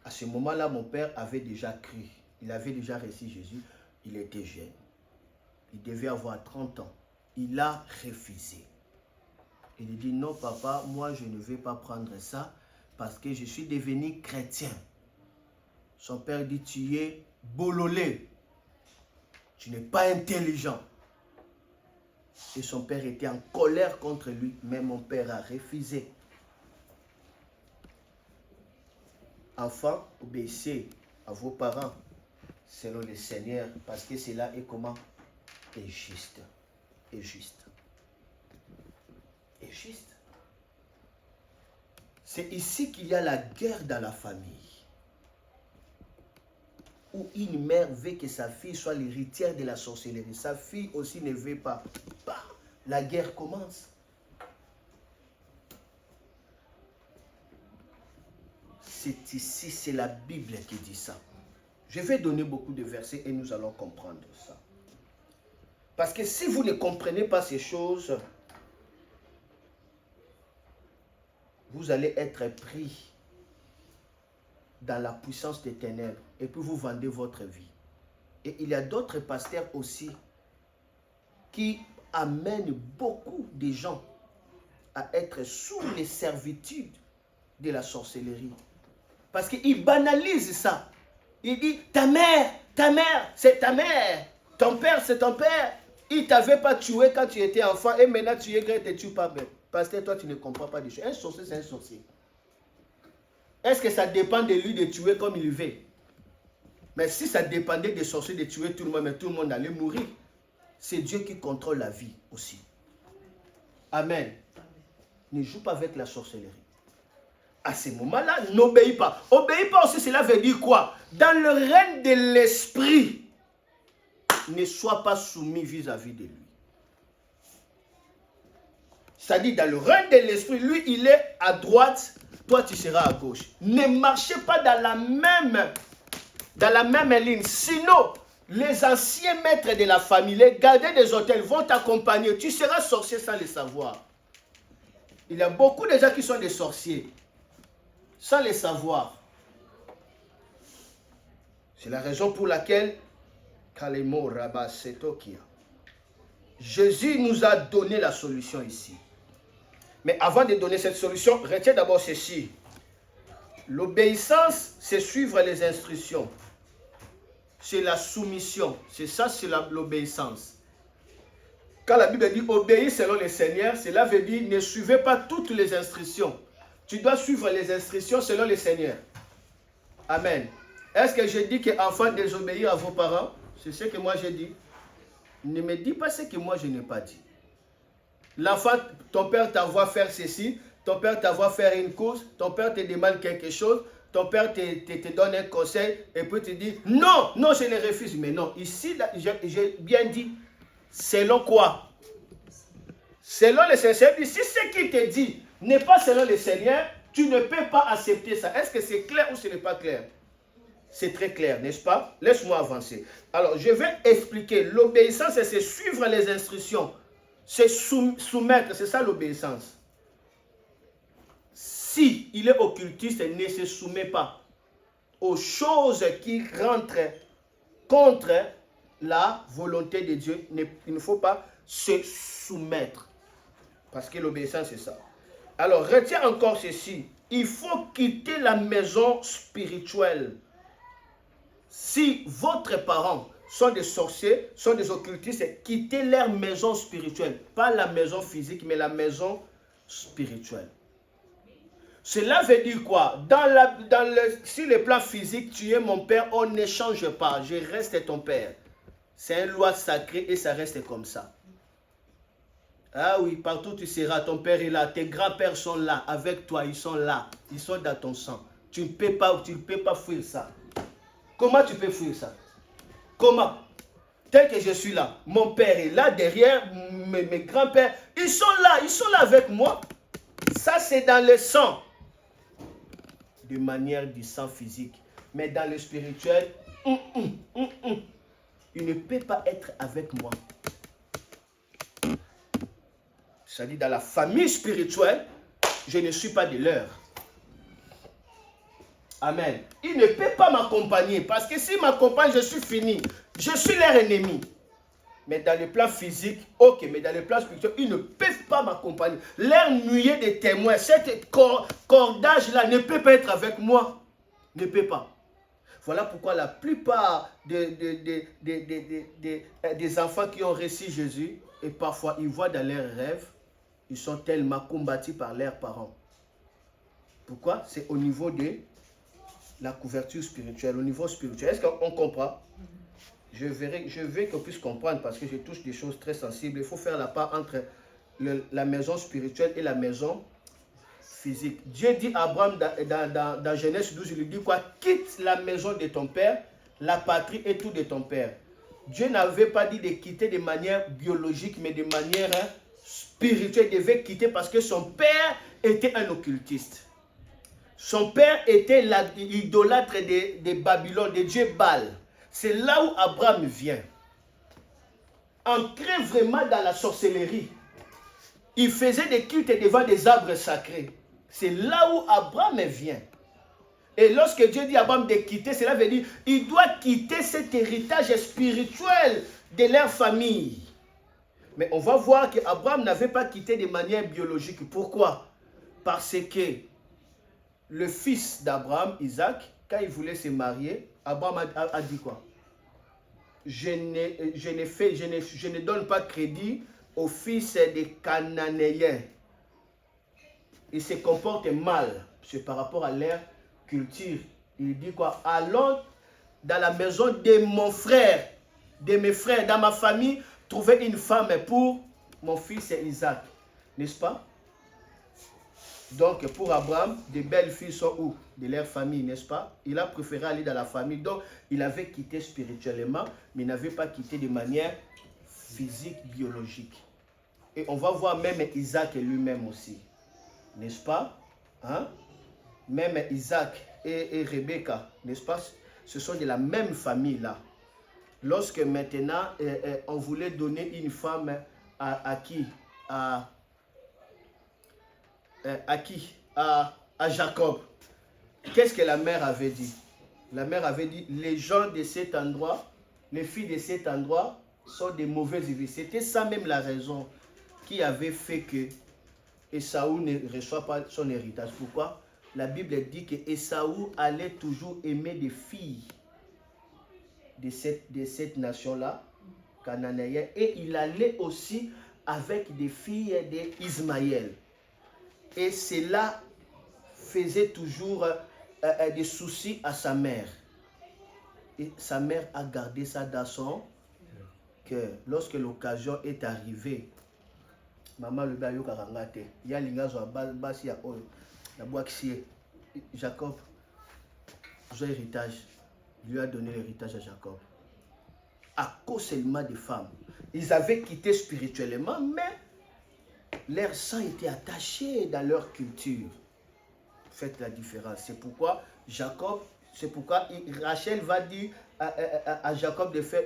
À ce moment-là, mon père avait déjà cru. Il avait déjà reçu Jésus. Il était jeune. Il devait avoir 30 ans. Il a refusé. Il dit, non papa, moi je ne vais pas prendre ça parce que je suis devenu chrétien. Son père dit, tu es bololé. Tu n'es pas intelligent. Et son père était en colère contre lui, mais mon père a refusé. Enfants, obéissez à vos parents selon le Seigneur, parce que cela est comment? Est juste. Est juste. Est juste. C'est ici qu'il y a la guerre dans la famille. Où une mère veut que sa fille soit l'héritière de la sorcellerie. Sa fille aussi ne veut pas. Bah, la guerre commence. C'est ici, c'est la Bible qui dit ça. Je vais donner beaucoup de versets et nous allons comprendre ça. Parce que si vous ne comprenez pas ces choses, vous allez être pris dans la puissance des ténèbres et puis vous vendez votre vie. Et il y a d'autres pasteurs aussi qui amènent beaucoup de gens à être sous les servitudes de la sorcellerie. Parce qu'il banalise ça. Il dit, ta mère, c'est ta mère. Ton père, c'est ton père. Il ne t'avait pas tué quand tu étais enfant et maintenant tu es grand et tu ne tues pas même. Parce que toi, tu ne comprends pas des choses. Un sorcier, c'est un sorcier. Est-ce que ça dépend de lui de tuer comme il veut? Mais si ça dépendait des sorciers de tuer tout le monde, mais tout le monde allait mourir. C'est Dieu qui contrôle la vie aussi. Amen. Ne joue pas avec la sorcellerie. À ce moment-là, n'obéis pas. Obéis pas aussi, cela veut dire quoi? Dans le règne de l'esprit, ne sois pas soumis vis-à-vis de lui. C'est-à-dire, dans le règne de l'esprit, lui, il est à droite, toi, tu seras à gauche. Ne marchez pas dans la même ligne. Sinon, les anciens maîtres de la famille, les gardiens des hôtels vont t'accompagner. Tu seras sorcier sans le savoir. Il y a beaucoup de gens qui sont des sorciers, sans le savoir. C'est la raison pour laquelle Jésus nous a donné la solution ici. Mais avant de donner cette solution, retiens d'abord ceci. L'obéissance, c'est suivre les instructions. C'est la soumission. C'est ça, c'est l'obéissance. Quand la Bible dit obéir selon le Seigneur, cela veut dire ne suivez pas toutes les instructions. Tu dois suivre les instructions selon le Seigneur. Amen. Est-ce que je dis qu'enfant désobéir à vos parents? C'est ce que moi j'ai dit. Ne me dis pas ce que moi je n'ai pas dit. L'enfant, ton père t'envoie faire ceci, ton père t'envoie faire une course, ton père te demande quelque chose, ton père te donne un conseil et puis te dit non, non, je le refuse. Mais non, ici, j'ai bien dit, selon quoi? Selon le Seigneur. Si ce qu'il te dit n'est pas selon le Seigneur, tu ne peux pas accepter ça. Est-ce que c'est clair ou ce n'est pas clair? C'est très clair, n'est-ce pas? Laisse-moi avancer. Alors, je vais expliquer. L'obéissance, c'est suivre les instructions. C'est soumettre, c'est ça l'obéissance. Si il est occultiste, il ne se soumet pas aux choses qui rentrent contre la volonté de Dieu. Il ne faut pas se soumettre. Parce que l'obéissance, c'est ça. Alors, retiens encore ceci. Il faut quitter la maison spirituelle. Si votre parents sont des sorciers, sont des occultistes, quittez leur maison spirituelle. Pas la maison physique, mais la maison spirituelle. Cela veut dire quoi? Sur le plan physique, tu es mon père, on ne change pas. Je reste ton père. C'est une loi sacrée et ça reste comme ça. Ah oui, partout tu seras, ton père est là, tes grands-pères sont là, avec toi, ils sont là. Ils sont dans ton sang. Tu ne peux pas fuir ça. Comment tu peux fuir ça? Comment? Tel que je suis là, mon père est là derrière, mes grands-pères, ils sont là avec moi. Ça c'est dans le sang. De manière du sang physique. Mais dans le spirituel, il ne peut pas être avec moi. C'est-à-dire dans la famille spirituelle, je ne suis pas de leur. Amen. Il ne peut pas m'accompagner parce que s'il m'accompagne, je suis fini. Je suis leur ennemi. Mais dans le plan physique, ok, mais dans le plan spirituel, ils ne peuvent pas m'accompagner. Leur nuée de témoins, cette cordage-là ne peut pas être avec moi. Ne peut pas. Voilà pourquoi la plupart des enfants qui ont reçu Jésus, et parfois ils voient dans leurs rêves, ils sont tellement combattus par leurs parents. Pourquoi? C'est au niveau de la couverture spirituelle, au niveau spirituel. Est-ce qu'on comprend? Je veux qu'on puisse comprendre parce que je touche des choses très sensibles. Il faut faire la part entre la maison spirituelle et la maison physique. Dieu dit à Abraham dans Genèse 12, il lui dit quoi? Quitte la maison de ton père, la patrie et tout de ton père. Dieu n'avait pas dit de quitter de manière biologique, mais de manière spirituelle. Il devait quitter parce que son père était un occultiste. Son père était l'idolâtre de Babylone, de Dieu Baal. C'est là où Abraham vient. Ancré vraiment dans la sorcellerie. Il faisait des cultes devant des arbres sacrés. C'est là où Abraham vient. Et lorsque Dieu dit à Abraham de quitter, cela veut dire qu'il doit quitter cet héritage spirituel de leur famille. Mais on va voir qu'Abraham n'avait pas quitté de manière biologique. Pourquoi? Parce que le fils d'Abraham, Isaac, quand il voulait se marier, Abraham a dit quoi? Je ne donne pas crédit aux fils des Cananéens. Ils se comportent mal. C'est par rapport à leur culture. Il dit quoi? Allons dans la maison de mon frère, de mes frères, dans ma famille, trouver une femme pour mon fils Isaac. N'est-ce pas? Donc, pour Abraham, des belles filles sont où? De leur famille, n'est-ce pas? Il a préféré aller dans la famille. Donc, il avait quitté spirituellement, mais il n'avait pas quitté de manière physique, biologique. Et on va voir même Isaac lui-même aussi. N'est-ce pas? Hein? Même Isaac et Rebecca, n'est-ce pas? Ce sont de la même famille là. Lorsque maintenant, on voulait donner une femme à qui? À qui? À Jacob. Qu'est-ce que la mère avait dit? La mère avait dit, les gens de cet endroit, les filles de cet endroit sont des mauvaises vies. C'était ça même la raison qui avait fait que Ésaü ne reçoit pas son héritage. Pourquoi? La Bible dit que Ésaü allait toujours aimer des filles de cette nation-là, cananéenne, et il allait aussi avec des filles d'Ismaël. Et cela faisait toujours des soucis à sa mère. Et sa mère a gardé ça dans son cœur. Lorsque l'occasion est arrivée, maman le bayo karangate, il y a l'ingazo basi ya oyo, la boaxie, Jacob, son héritage, lui a donné l'héritage à Jacob. À cause seulement des femmes. Ils avaient quitté spirituellement, mais leur sang était attaché dans leur culture. Faites la différence. C'est pourquoi Jacob, Rachel va dire à Jacob de faire.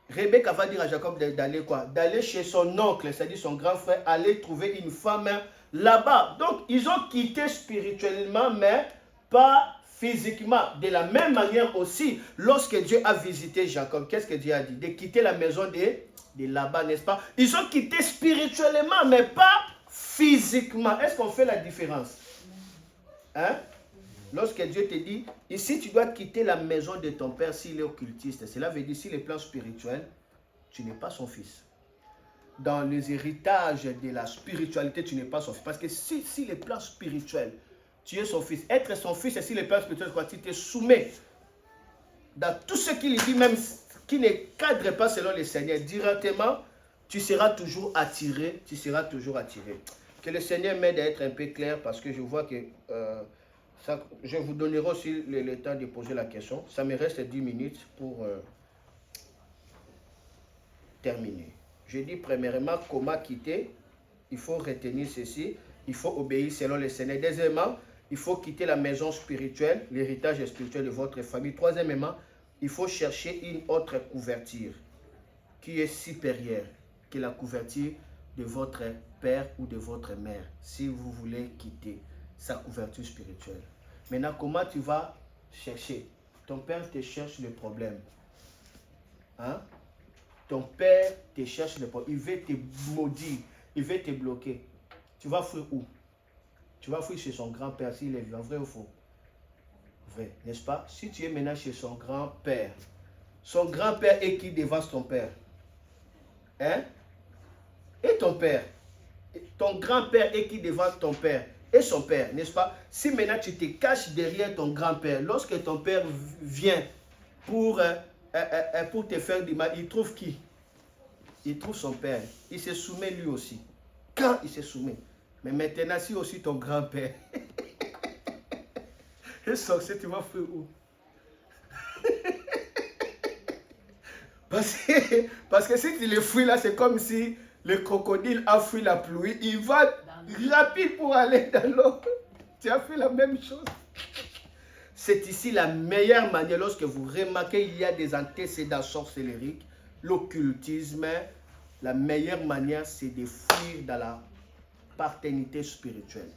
Rebecca va dire à Jacob d'aller quoi? D'aller chez son oncle, c'est-à-dire son grand frère, aller trouver une femme là-bas. Donc, ils ont quitté spirituellement, mais pas physiquement. De la même manière aussi, lorsque Dieu a visité Jacob, qu'est-ce que Dieu a dit? De quitter la maison de là-bas, n'est-ce pas? Ils ont quitté spirituellement, mais pas physiquement. Est-ce qu'on fait la différence? Hein? Lorsque Dieu te dit, ici tu dois quitter la maison de ton père s'il est occultiste, cela veut dire sur le plan spirituel, tu n'es pas son fils. Dans les héritages de la spiritualité, tu n'es pas son fils. Parce que si le plan spirituel, tu es son fils, être son fils, et si le plan spirituel, quand tu te soumets dans tout ce qu'il dit, même qui ne cadre pas selon le Seigneur, directement, tu seras toujours attiré, Que le Seigneur m'aide à être un peu clair, parce que je vois que je vous donnerai aussi le temps de poser la question. Ça me reste 10 minutes pour terminer. Je dis premièrement comment quitter. Il faut retenir ceci. Il faut obéir selon le Seigneur. Deuxièmement, il faut quitter la maison spirituelle, l'héritage spirituel de votre famille. Troisièmement, il faut chercher une autre couverture qui est supérieure que la couverture de votre père ou de votre mère, si vous voulez quitter sa couverture spirituelle. Maintenant, comment tu vas chercher? Ton père te cherche le problème. Hein? Ton père te cherche le problème. Il veut te maudire. Il veut te bloquer. Tu vas fuir où? Tu vas fuir chez son grand-père s'il est vivant. Vrai ou faux? Vrai, n'est-ce pas? Si tu es maintenant chez son grand-père est qui devance ton père? Hein? Et ton père? Ton grand-père est qui devance ton père? Et son père, n'est-ce pas? Si maintenant tu te caches derrière ton grand-père, lorsque ton père vient pour te faire du mal, il trouve qui? Il trouve son père. Il se soumet lui aussi. Quand il se soumet. Mais maintenant, si aussi ton grand-père est sorcier, tu vas fuir où? Parce que si tu le fuis là, c'est comme si le crocodile a fui la pluie. Il va rapide pour aller dans l'eau. Tu as fait la même chose. C'est ici la meilleure manière, lorsque vous remarquez qu'il y a des antécédents sorcellériques, l'occultisme, la meilleure manière, c'est de fuir dans la paternité spirituelle.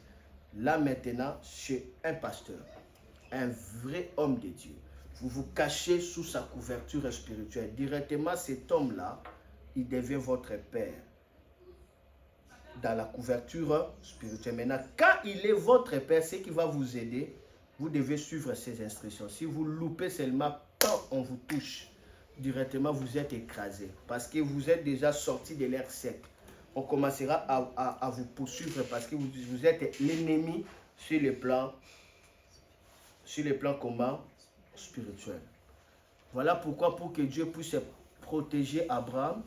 Là maintenant, chez un pasteur, un vrai homme de Dieu, vous vous cachez sous sa couverture spirituelle. Directement, cet homme-là, il devient votre père. Dans la couverture spirituelle. Maintenant, quand il est votre père, c'est qui va vous aider. Vous devez suivre ses instructions. Si vous loupez seulement quand on vous touche, directement vous êtes écrasé. Parce que vous êtes déjà sorti de l'air sec. On commencera à vous poursuivre parce que vous êtes l'ennemi sur le plan comment? Spirituel. Voilà pourquoi, pour que Dieu puisse protéger Abraham,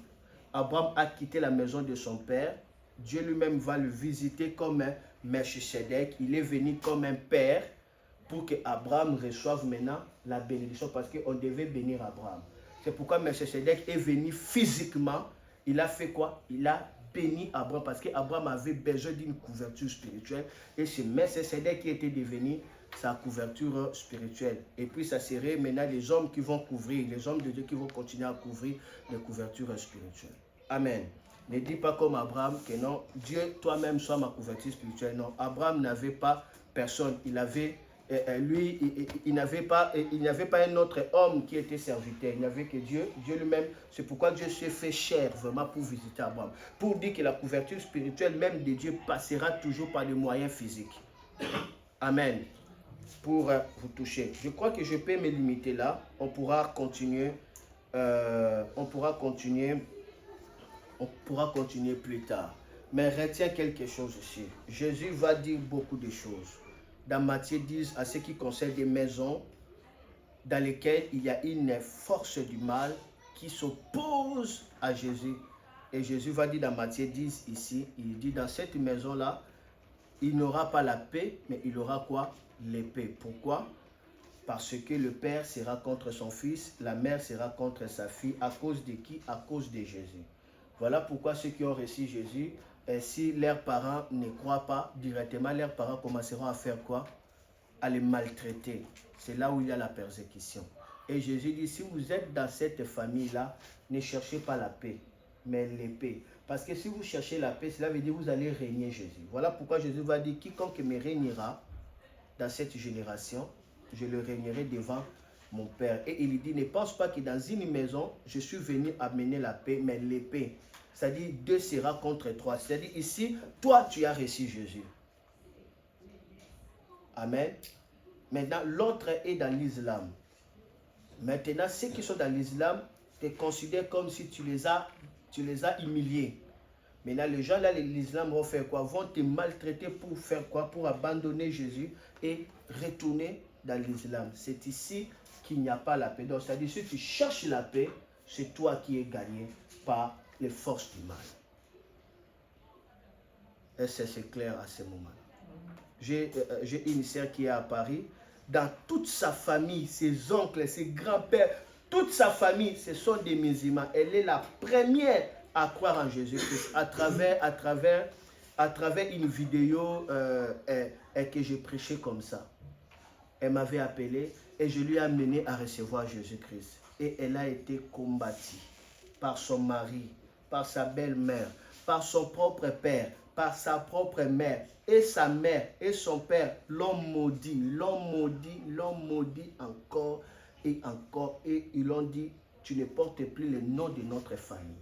Abraham a quitté la maison de son père. Dieu lui-même va le visiter comme un Melchisedec. Il est venu comme un père pour que Abraham reçoive maintenant la bénédiction, parce qu'on devait bénir Abraham. C'est pourquoi Melchisedec est venu physiquement. Il a fait quoi? Il a béni Abraham, parce qu'Abraham avait besoin d'une couverture spirituelle. Et c'est Melchisedec qui était devenu sa couverture spirituelle. Et puis ça serait maintenant les hommes qui vont couvrir, les hommes de Dieu qui vont continuer à couvrir les couvertures spirituelles. Amen. Ne dis pas comme Abraham que non, Dieu toi-même soit ma couverture spirituelle. Non, Abraham n'avait pas personne. Il avait, il n'avait pas un autre homme qui était serviteur. Il n'avait que Dieu, Dieu lui-même. C'est pourquoi Dieu s'est fait chair vraiment pour visiter Abraham. Pour dire que la couverture spirituelle même de Dieu passera toujours par des moyens physiques. Amen. Pour vous toucher. Je crois que je peux me limiter là. On pourra continuer. On pourra continuer plus tard. Mais retiens quelque chose ici. Jésus va dire beaucoup de choses. Dans Matthieu 10, à ce qui concerne des maisons dans lesquelles il y a une force du mal qui s'oppose à Jésus. Et Jésus va dire dans Matthieu 10 ici, il dit dans cette maison-là, il n'aura pas la paix, mais il aura quoi? L'épée. Pourquoi? Parce que le père sera contre son fils, la mère sera contre sa fille. À cause de qui? À cause de Jésus. Voilà pourquoi ceux qui ont reçu Jésus, si leurs parents ne croient pas directement, leurs parents commenceront à faire quoi? À les maltraiter. C'est là où il y a la persécution. Et Jésus dit, si vous êtes dans cette famille-là, ne cherchez pas la paix, mais l'épée. Parce que si vous cherchez la paix, cela veut dire que vous allez régner Jésus. Voilà pourquoi Jésus va dire, quiconque me régnera dans cette génération, je le régnerai devant mon Père. Et il dit, ne pense pas que dans une maison, je suis venu amener la paix, mais l'épée. C'est-à-dire, deux sera contre trois. C'est-à-dire, ici, toi, tu as reçu Jésus. Amen. Maintenant, l'autre est dans l'islam. Maintenant, ceux qui sont dans l'islam te considèrent comme si tu les as humiliés. Maintenant, les gens là, l'islam vont faire quoi? Vont te maltraiter pour faire quoi? Pour abandonner Jésus et retourner dans l'islam. C'est ici qu'il n'y a pas la paix. Donc, c'est-à-dire, si tu cherches la paix, c'est toi qui es gagné par les forces du mal. Est-ce que c'est clair à ce moment? J'ai une sœur qui est à Paris. Dans toute sa famille, ses oncles, ses grands-pères, toute sa famille, ce sont des musulmans. Elle est la première à croire en Jésus-Christ à travers une vidéo que j'ai prêché comme ça. Elle m'avait appelé et je lui ai amené à recevoir Jésus-Christ. Et elle a été combattue par son mari, par sa belle-mère, par son propre père, par sa propre mère. Et sa mère et son père l'ont maudit, encore et encore. Et ils l'ont dit, tu ne portes plus le nom de notre famille.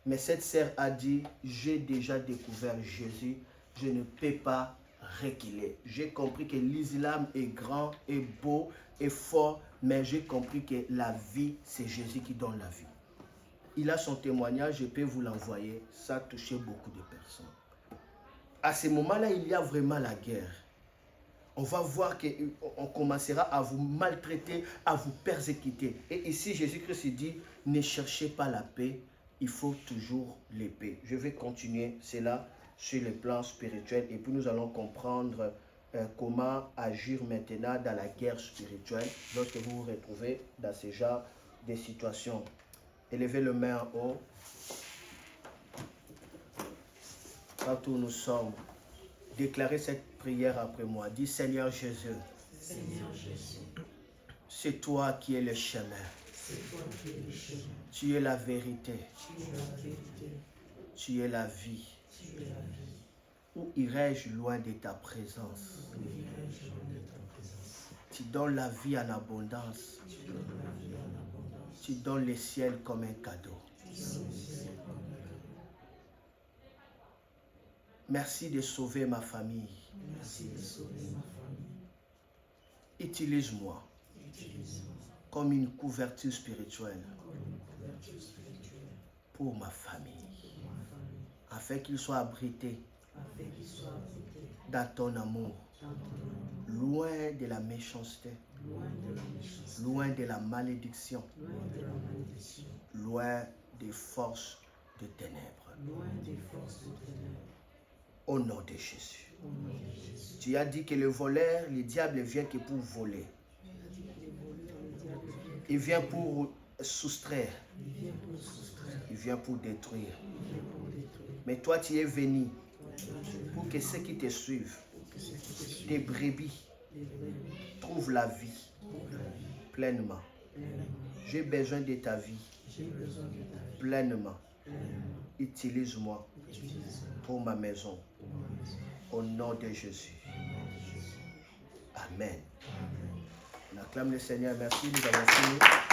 Mais cette sœur a dit, j'ai déjà découvert Jésus, je ne peux pas reculer. J'ai compris que l'islam est grand, est beau, est fort, mais j'ai compris que la vie, c'est Jésus qui donne la vie. Il a son témoignage, je peux vous l'envoyer. Ça a touché beaucoup de personnes. À ce moment-là, il y a vraiment la guerre. On va voir qu'on commencera à vous maltraiter, à vous persécuter. Et ici, Jésus-Christ dit, ne cherchez pas la paix, il faut toujours l'épée. Je vais continuer cela sur le plan spirituel et puis nous allons comprendre comment agir maintenant dans la guerre spirituelle lorsque vous vous retrouvez dans ce genre de situations. Élevez le main en haut. Partout où nous sommes, déclarez cette prière après moi. Dis Seigneur Jésus, c'est toi qui es le chemin. Tu es la vérité. Tu es la vie. Où irai-je loin de ta présence? Tu donnes la vie en abondance. Tu donnes le ciel comme un cadeau. Merci de sauver ma famille. Utilise-moi comme une couverture spirituelle pour ma famille, afin qu'ils soient abrités dans ton amour, loin de la méchanceté, loin de la malédiction, loin des forces de ténèbres. Au nom de Jésus. Tu as dit que le voleur, le diable vient que pour voler. Il vient pour soustraire. Il vient pour détruire. Mais toi, tu es venu pour que ceux qui te suivent, tes brebis, trouvent la vie pleinement. J'ai besoin de ta vie pleinement. Utilise-moi pour ma maison. Au nom de Jésus. Amen. On acclame le Seigneur. Merci, nous avons fini.